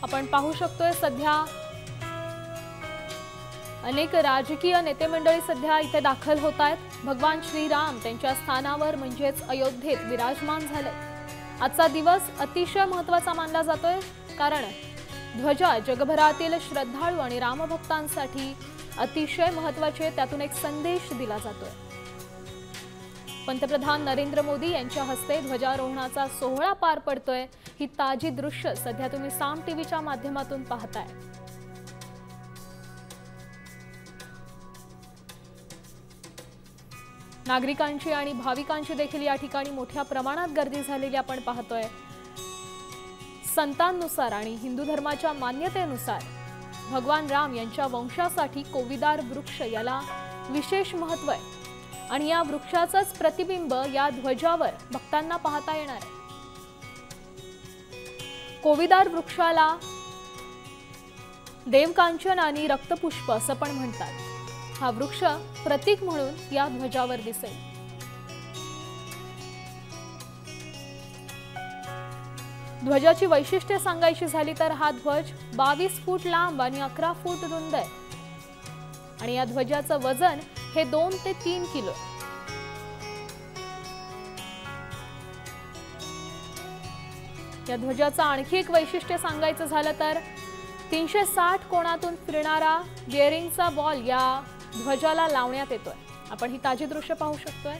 आपण पाहू शकतोय सध्या अनेक राजकीय नेते मंडळी सध्या इथे दाखल होत आहेत। भगवान श्रीराम त्यांच्या स्थानावर म्हणजेच अयोध्येत विराजमान झाले। आजचा दिवस अतिशय महत्त्वाचा मानला जातोय, कारण ध्वजा जगभरातील श्रद्धाळू आणि रामभक्तांसाठी अतिशय महत्त्वाचे, त्यातून एक संदेश दिला जातोय। पंतप्रधान नरेंद्र मोदी यांच्या हस्ते ध्वजारोहणाचा सोहळा पार पडतोय। ही ताजी दृश्य सध्या तुम्ही साम टीव्हीच्या माध्यमातून पाहताय। नागरिकांची आणि भाविकांची देखील या ठिकाणी मोठ्या प्रमाणात गर्दी झालेली आपण पाहतोय। संतांनुसार आणि हिंदू धर्माच्या मान्यतेनुसार भगवान राम यांच्या वंशासाठी कोविदार वृक्ष याला विशेष महत्त्व आहे आणि या वृक्षाचंच प्रतिबिंब या ध्वजावर भक्तांना पाहता येणार आहे। कोविदार वृक्षाला देवकांचन आणि रक्तपुष्प असं पण म्हणतात। हा वृक्ष प्रतीक म्हणून या ध्वजावर दिसेल। ध्वजाची वैशिष्ट्ये सांगायची झाली तर हा ध्वज 22 फूट लांब आणि 11 फूट रुंद आहे आणि या ध्वजाचं वजन हे 2 ते 3 किलो। या ध्वजाचं आणखी एक वैशिष्ट्य सांगायचं झालं तर 360 कोणातून फिरणारा बेअरिंगचा बॉल या ध्वजाला लावण्यात येतोय। आपण ही ताजी दृश्य पाहू शकतोय।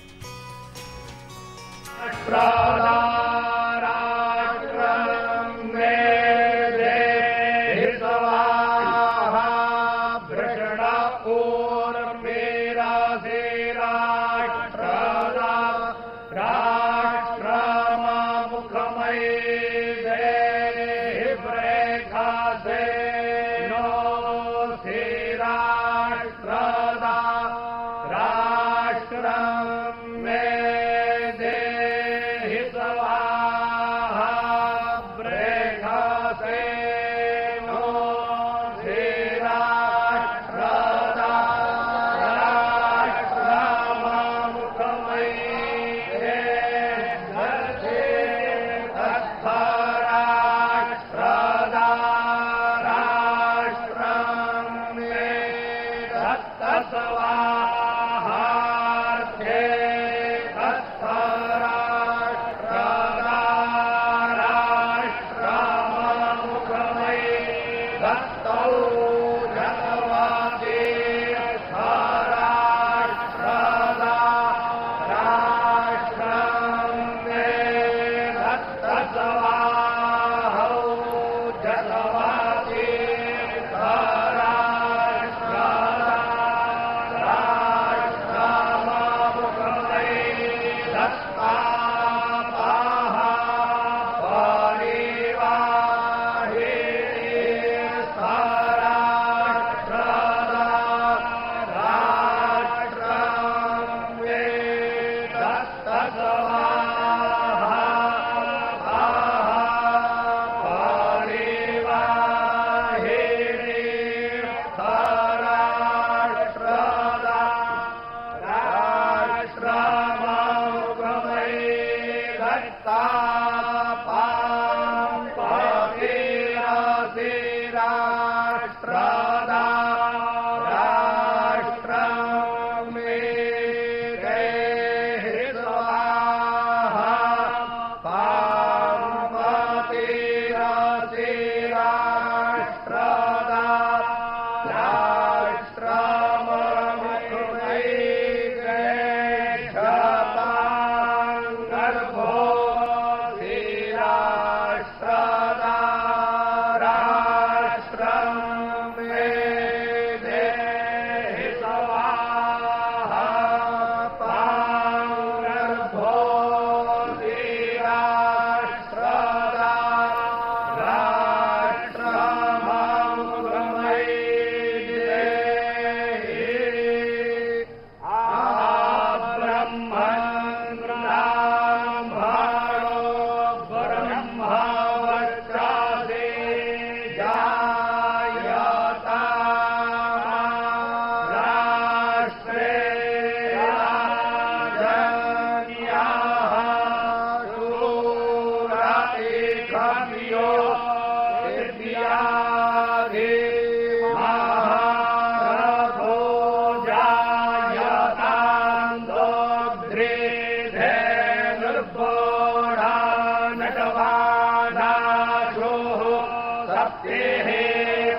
प्राप्तिः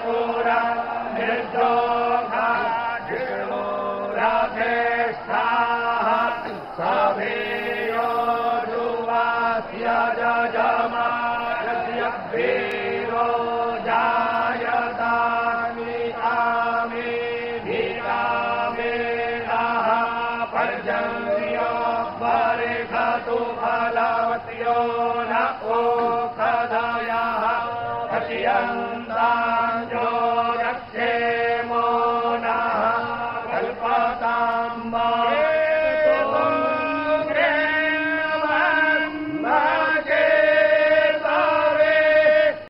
पुरा निर्दोषा जिष्णुराधेष्ठाः सभेयो जुवास्य जजमानस्य वीरो जायतानि आमे धीरामेनाः पर्जन्यो बर्हतु फलवत्यो न ओषधयः हस्यन्